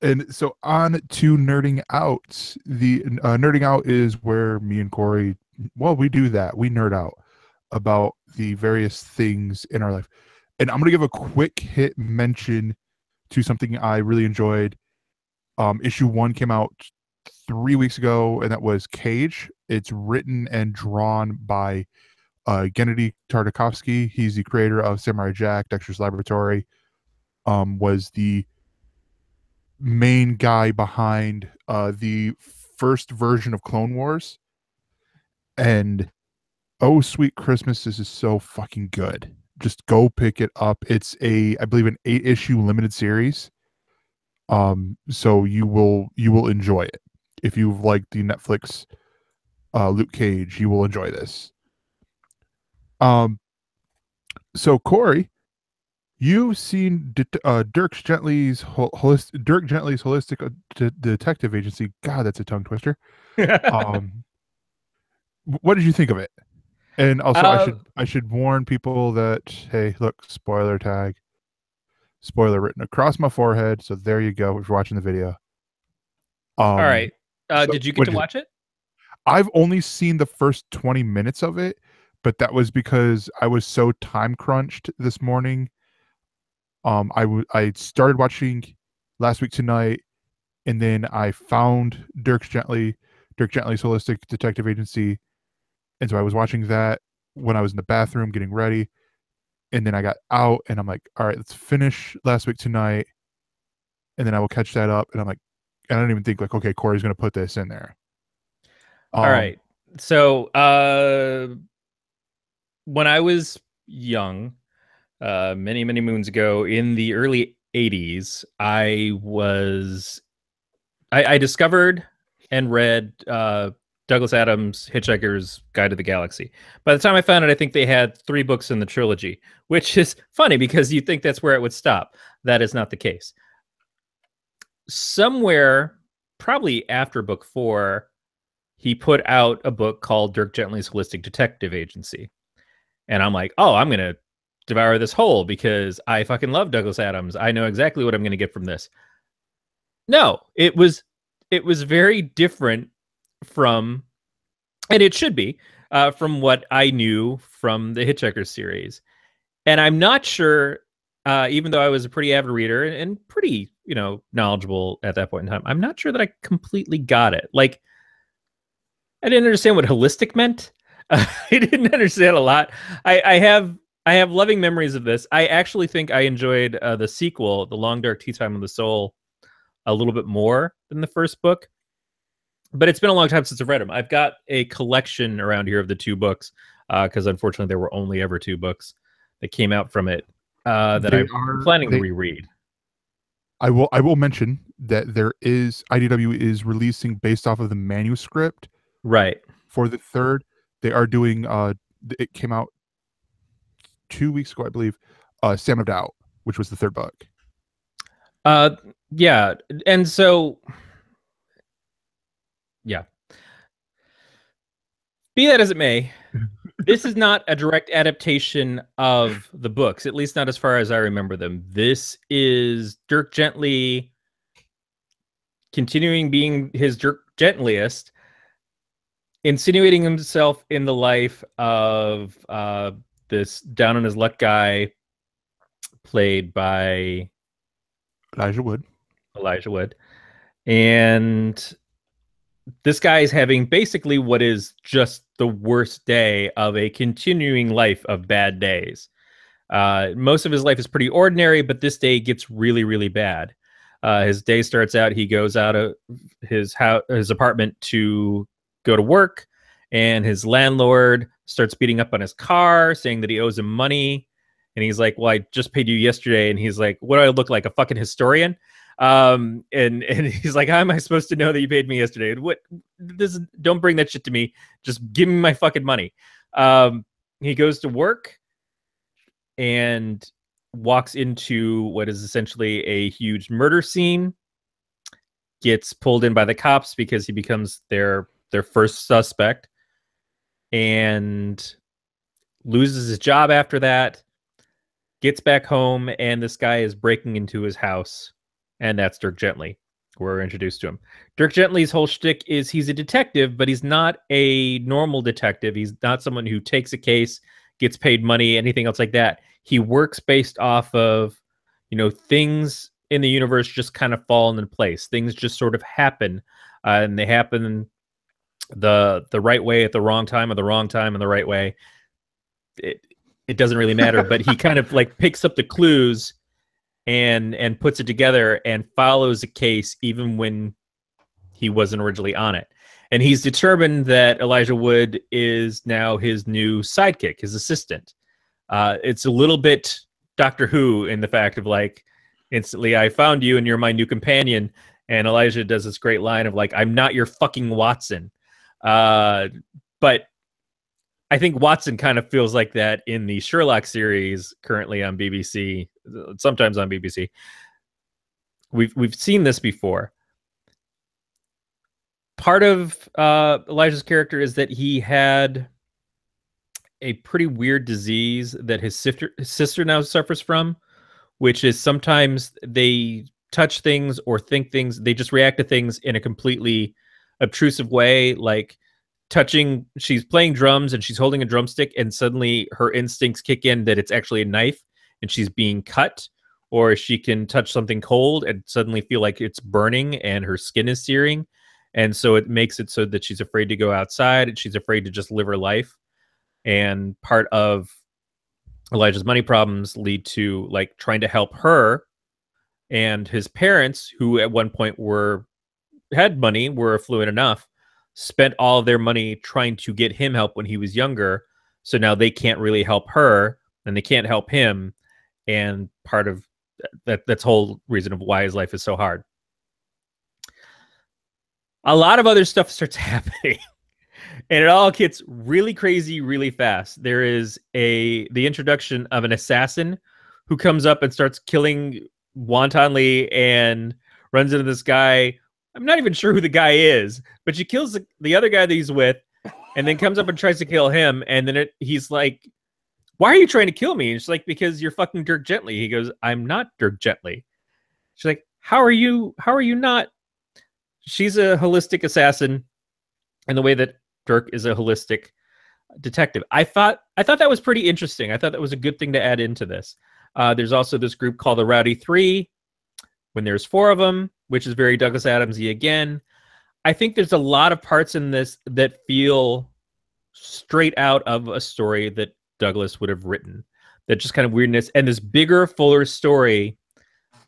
And so on to nerding out. The nerding out is where me and Corey, well, we do that. We nerd out about the various things in our life. And I'm going to give a quick hit mention to something I really enjoyed. Issue one came out 3 weeks ago, and that was Cage. It's written and drawn by Gennady Tartakovsky. He's the creator of Samurai Jack, Dexter's Laboratory. Was the main guy behind the first version of Clone Wars. And oh, sweet Christmas, this is so fucking good. Just go pick it up. It's I believe, an 8-issue limited series. So you will enjoy it. If you've liked the Netflix Luke Cage, you will enjoy this. So Corey, you've seen Dirk Gently's holistic detective agency. God, that's a tongue twister. Um, what did you think of it? And also, Uh, I should warn people that, hey, look, spoiler tag, spoiler written across my forehead. So there you go. If you're watching the video. all right. So Did you get what to did you think? watch it? I've only seen the first 20 minutes of it, but that was because I was so time crunched this morning. I started watching last week tonight, and then I found Dirk Gently's Holistic Detective Agency, and so I was watching that when I was in the bathroom getting ready, and then I got out, and I'm like, all right, let's finish last week tonight, and then I will catch that up, and I'm like, I don't even think like, okay, Corey's gonna put this in there. All Um, right. So, when I was young, many, many moons ago in the early 80s, I discovered and read Douglas Adams' Hitchhiker's Guide to the Galaxy. By the time I found it, I think they had 3 books in the trilogy, which is funny because you think that's where it would stop. That is not the case. Somewhere, probably after book 4, he put out a book called Dirk Gently's Holistic Detective Agency. And I'm like, oh, I'm going to devour this whole because I fucking love Douglas Adams. I know exactly what I'm going to get from this. No, it was very different from, and it should be, from what I knew from the Hitchhiker series. And I'm not sure, even though I was a pretty avid reader and pretty, knowledgeable at that point in time, I'm not sure that I completely got it. Like, I didn't understand what holistic meant. I didn't understand a lot. I have loving memories of this. I actually think I enjoyed the sequel, The Long Dark Tea Time of the Soul, a little bit more than the first book. But it's been a long time since I've read them. I've got a collection around here of the 2 books because unfortunately there were only ever 2 books that came out from it that they I'm are planning to they reread. I will mention that there is IDW is releasing based off of the manuscript Right. for the third. They are doing it came out 2 weeks ago, I believe, Sam of Doubt, which was the third book. Uh, yeah. And so, yeah. Be that as it may, this is not a direct adaptation of the books, at least not as far as I remember them. This is Dirk Gently continuing being his Dirk Gentliest, insinuating himself in the life of this down on his luck guy played by Elijah Wood. Elijah Wood. And this guy is having basically what is just the worst day of a continuing life of bad days. Most of his life is pretty ordinary, but this day gets really, really bad. His day starts out, he goes out of his apartment to go to work, and his landlord starts beating up on his car, saying that he owes him money. And he's like, well, I just paid you yesterday. And he's like, what do I look like, a fucking historian? And he's like, how am I supposed to know that you paid me yesterday? What this don't bring that shit to me. Just give me my fucking money. He goes to work and walks into what is essentially a huge murder scene, gets pulled in by the cops because he becomes their first suspect, and loses his job after that, gets back home, and this guy is breaking into his house, and that's Dirk Gently. we're introduced to him. Dirk Gently's whole shtick is he's a detective, but he's not a normal detective. He's not someone who takes a case, gets paid money, anything else like that. He works based off of, things in the universe just kind of fall into place. Things just sort of happen, and they happen the right way at the wrong time, or the wrong time in the right way. It doesn't really matter, but he kind of like picks up the clues and puts it together and follows a case even when he wasn't originally on it. And he's determined that Elijah Wood is now his new sidekick, his assistant. It's a little bit Doctor Who in the fact of like, instantly, I found you and you're my new companion. And Elijah does this great line of like, I'm not your fucking Watson. But I think Watson kind of feels like that in the Sherlock series currently on BBC, sometimes on BBC. We've seen this before. Part of Elijah's character is that he had a pretty weird disease that his sister now suffers from, which is sometimes they touch things or think things, they just react to things in a completely obtrusive way, like she's playing drums and she's holding a drumstick and suddenly her instincts kick in that it's actually a knife and she's being cut, or she can touch something cold and suddenly feel like it's burning and her skin is searing. And so it makes it so that she's afraid to go outside and she's afraid to just live her life. And part of Elijah's money problems lead to like trying to help her, and his parents, who at one point had money, were affluent enough, spent all of their money trying to get him help when he was younger. So now they can't really help her and they can't help him. And part of that's whole reason of why his life is so hard. A lot of other stuff starts happening and it all gets really crazy really fast. There is the introduction of an assassin who comes up and starts killing wantonly and runs into this guy. I'm not even sure who the guy is, but she kills the other guy that he's with and then comes up and tries to kill him. And then he's like, why are you trying to kill me? And she's like, because you're fucking Dirk Gently. He goes, I'm not Dirk Gently. She's like, how are you not? She's a holistic assassin in the way that Dirk is a holistic detective. I thought that was pretty interesting. I thought that was a good thing to add into this. There's also this group called the Rowdy Three, when there's 4 of them, which is very Douglas Adams-y again. I think there's a lot of parts in this that feel straight out of a story that Douglas would have written. That just kind of weirdness, and this bigger, fuller story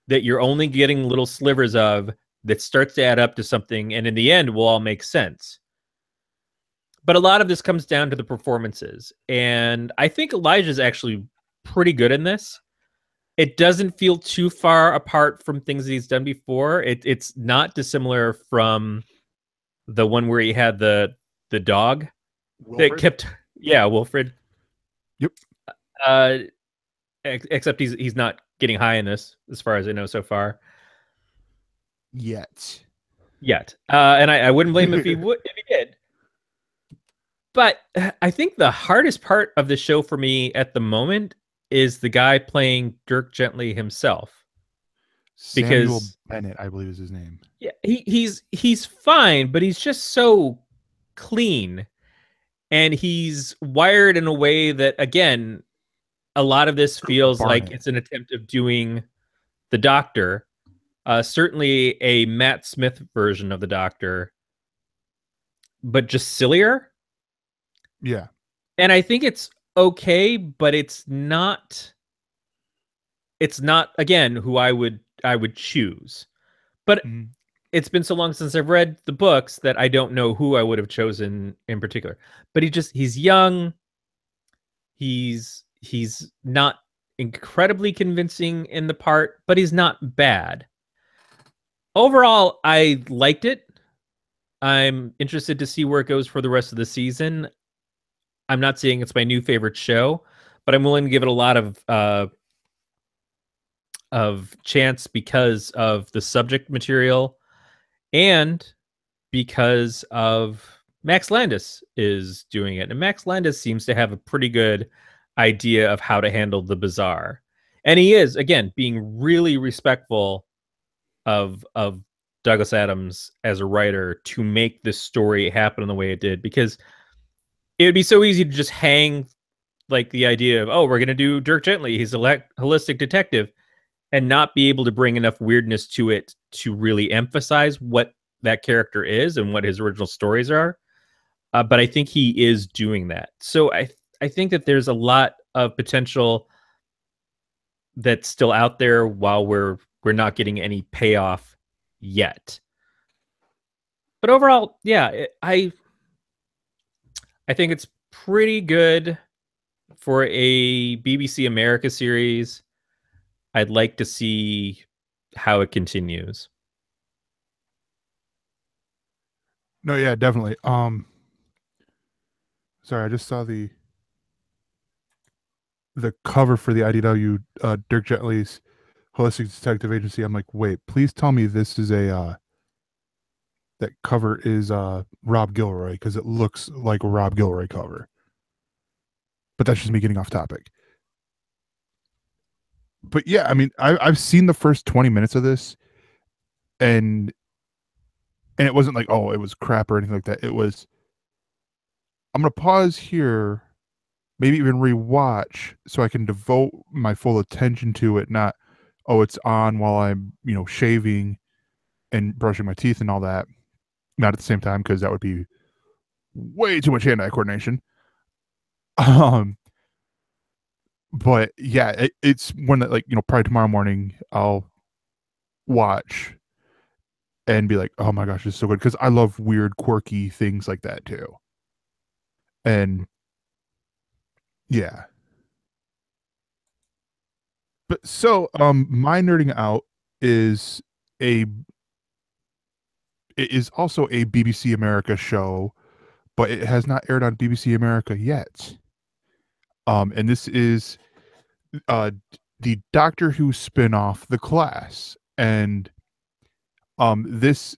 that you're only getting little slivers of that starts to add up to something, and in the end will all make sense. But a lot of this comes down to the performances, and I think Elijah's actually pretty good in this. It doesn't feel too far apart from things that he's done before. It's not dissimilar from the one where he had the dog Wilfred? that kept, Wilfred. Yep. Except he's not getting high in this, as far as I know so far. Yet. And I wouldn't blame him if he did. But I think the hardest part of the show for me at the moment is the guy playing Dirk Gently himself. Samuel Bennett, I believe is his name. Yeah, he's fine, but he's just so clean. And he's wired in a way that, again, a lot of this feels like it's an attempt of doing the Doctor. Certainly a Matt Smith version of the Doctor, but just sillier. Yeah. And I think it's okay, but it's not again who I would choose. But it's been so long since I've read the books that I don't know who I would have chosen in particular. But he's young. He's not incredibly convincing in the part, but he's not bad. Overall, I liked it. I'm interested to see where it goes for the rest of the season. I'm not saying it's my new favorite show, but I'm willing to give it a lot of chance because of the subject material and because of Max Landis is doing it. And Max Landis seems to have a pretty good idea of how to handle the bizarre. And he is, again, being really respectful of Douglas Adams as a writer to make this story happen in the way it did, because it would be so easy to just hang like the idea of, oh, we're going to do Dirk Gently, he's a holistic detective, and not be able to bring enough weirdness to it to really emphasize what that character is and what his original stories are. But I think he is doing that. So I think that there's a lot of potential that's still out there while we're not getting any payoff yet. But overall, yeah, I think it's pretty good for a BBC America series. I'd like to see how it continues. No, yeah, definitely. Sorry, I just saw the cover for the IDW Dirk Gently's Holistic Detective Agency. I'm like, wait, please tell me this is a that cover is Rob Gilroy, because it looks like a Rob Gilroy cover. But that's just me getting off topic. But yeah, I mean, I've seen the first 20 minutes of this, and it wasn't like, oh, it was crap or anything like that. It was, I'm gonna pause here, maybe even rewatch so I can devote my full attention to it, not, oh, it's on while I'm, shaving and brushing my teeth and all that. Not at the same time, because that would be way too much hand-eye coordination. Um, but yeah, it's one that, like, probably tomorrow morning I'll watch and be like, oh my gosh, this is so good, because I love weird, quirky things like that too. And yeah, but so my nerding out is a it is also a BBC America show, but it has not aired on BBC America yet. And this is uh the Doctor Who spin-off, The Class. And this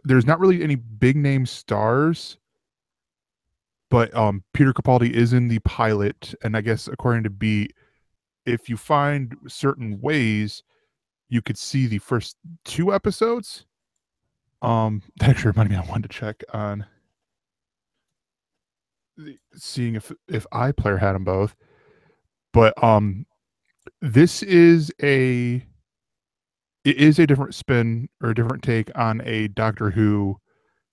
there's not really any big name stars, but Peter Capaldi is in the pilot, and I guess according to Beat, if you find certain ways, you could see the first two episodes. That actually reminded me, I wanted to check on seeing if iPlayer had them both. But this is a different spin or a different take on a Doctor Who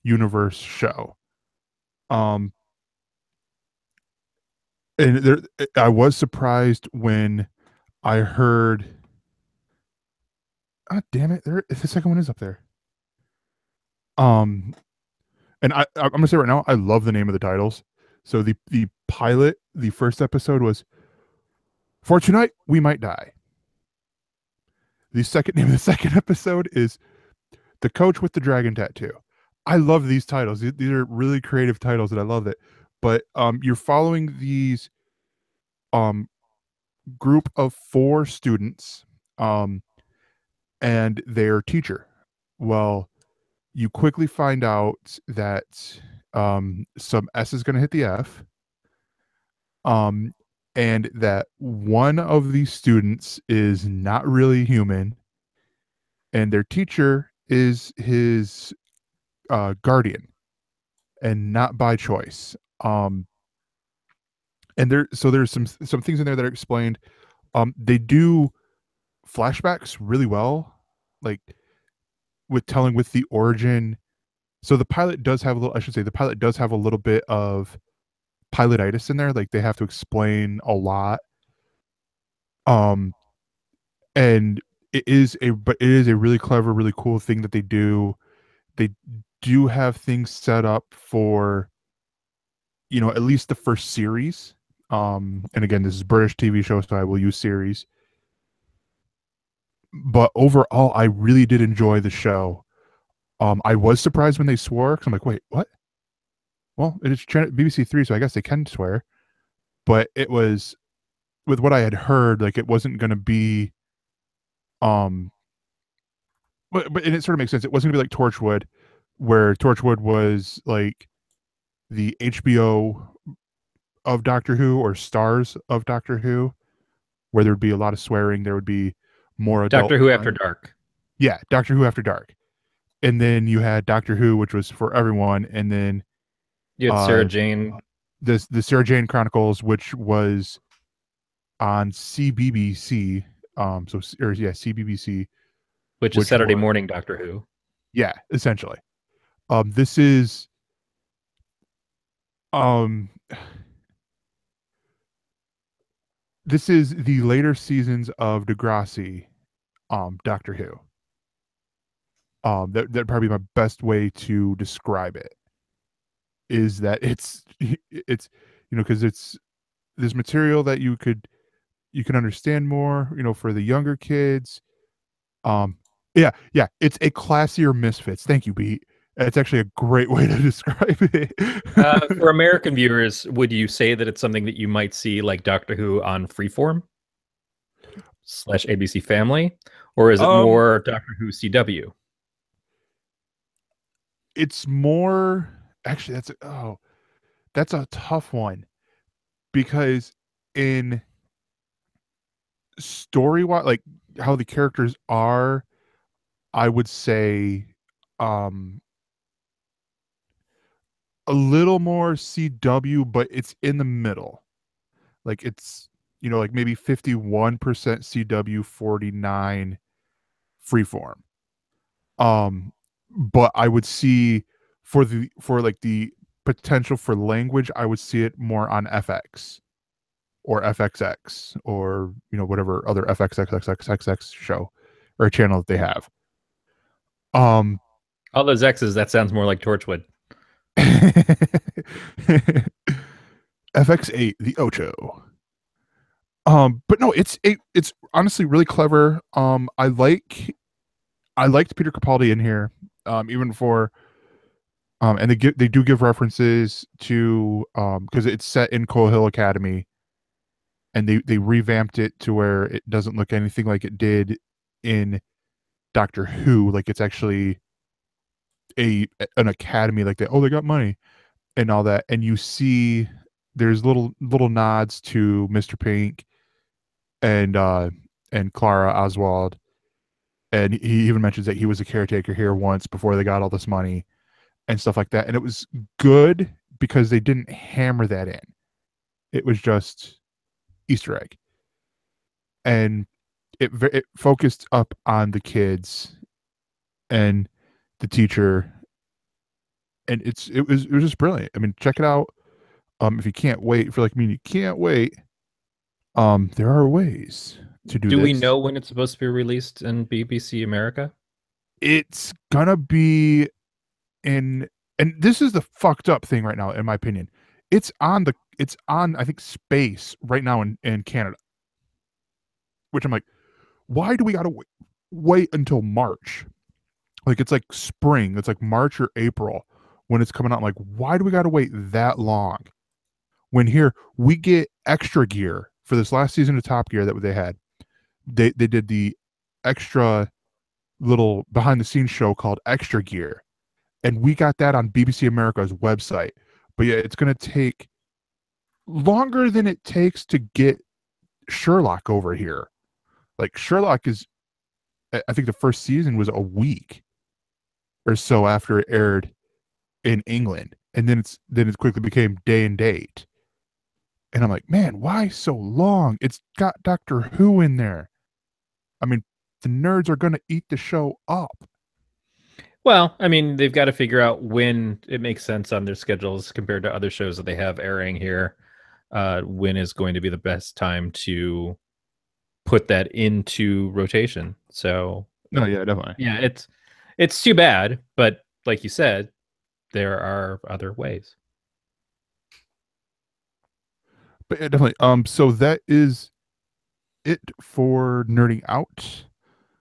universe show. Um, and there, I was surprised when I heard. Ah, damn it! There, the second one is up there. Um, and I'm gonna say right now, I love the name of the titles. So the pilot, the first episode was "For Tonight We Might Die." The second name of the second episode is "The Coach with the Dragon Tattoo." I love these titles. These are really creative titles, and I love it. But you're following these um group of four students and their teacher. Well, you quickly find out that some S is going to hit the F, um, and that one of these students is not really human, and their teacher is his guardian, and not by choice. And there's some things in there that are explained. They do flashbacks really well, like with telling with the origin. So the pilot does have a little, I should say, the pilot does have a little bit of pilotitis in there. Like they have to explain a lot. Um, and but it is a really clever, really cool thing that they do. They do have things set up for, at least the first series. And again, this is British TV show, so I will use series. But overall, I really did enjoy the show. I was surprised when they swore, because I'm like, wait, what? Well, it's BBC Three, so I guess they can swear. But it was, with what I had heard, like it wasn't going to be, um, but and it sort of makes sense. It wasn't going to be like Torchwood, where Torchwood was like the HBO of Doctor Who, or Stars of Doctor Who, where there would be a lot of swearing. There would be more adult Doctor Who After content. Dark. Yeah, Doctor Who After Dark. and then you had Doctor Who, which was for everyone, and then You had Sarah uh Jane, the Sarah Jane Chronicles, which was on CBBC, so or yeah, CBBC, which is which Saturday was morning Doctor Who. yeah, essentially. This is um this is the later seasons of Degrassi, Doctor Who. That probably my best way to describe it is that it's because it's this material that you can understand more, for the younger kids. Um, yeah, it's a classier Misfits. Thank you, Pete. It's actually a great way to describe it. For American viewers, would you say that it's something that you might see like Doctor Who on Freeform slash ABC Family, or is it um, more Doctor Who CW? it's more actually that's a tough one because in story wise, like how the characters are, I would say um a little more CW, but it's in the middle. Like it's like maybe 51% CW, 49 freeform. Um, but I would see for like the potential for language, I would see it more on FX or FXX or whatever other FXXXXX show or channel that they have. Um, All those X's, that sounds more like Torchwood. FX8, the Ocho. But no, it's honestly really clever. I liked Peter Capaldi in here, even for and they do give references to because it's set in Coal Hill Academy, and they revamped it to where it doesn't look anything like it did in Doctor Who. Like it's actually an academy like that. Oh, they got money and all that, and you see there's little nods to Mr. Pink and Clara Oswald, and he even mentions that he was a caretaker here once before they got all this money and stuff like that. And it was good because they didn't hammer that in. It was just Easter egg, and it focused up on the kids and the teacher, and it was just brilliant. I mean, check it out. If you can't wait, if you're like me, you can't wait. There are ways to do Do we this. know when it's supposed to be released in BBC America? It's gonna be in, and this is the fucked up thing right now, in my opinion. It's on I think space right now in Canada, which I'm like, why do we gotta wait until March? Like it's like spring, it's like March or April when it's coming out. I'm like, why do we gotta wait that long? When here we get extra gear for this last season of Top Gear that they had. They did the extra little behind the scenes show called Extra Gear, and we got that on BBC America's website. But yeah, it's going to take longer than it takes to get Sherlock over here. Like Sherlock is, I think the first season was a week or so after it aired in England, and then it quickly became day and date. And I'm like, man, why so long? It's got Doctor Who in there. I mean, the nerds are going to eat the show up. Well, I mean, they've got to figure out when it makes sense on their schedules compared to other shows that they have airing here. When is going to be the best time to put that into rotation? So, No, yeah, definitely. yeah, it's too bad, but like you said, there are other ways. But yeah, definitely. So that is it for nerding out.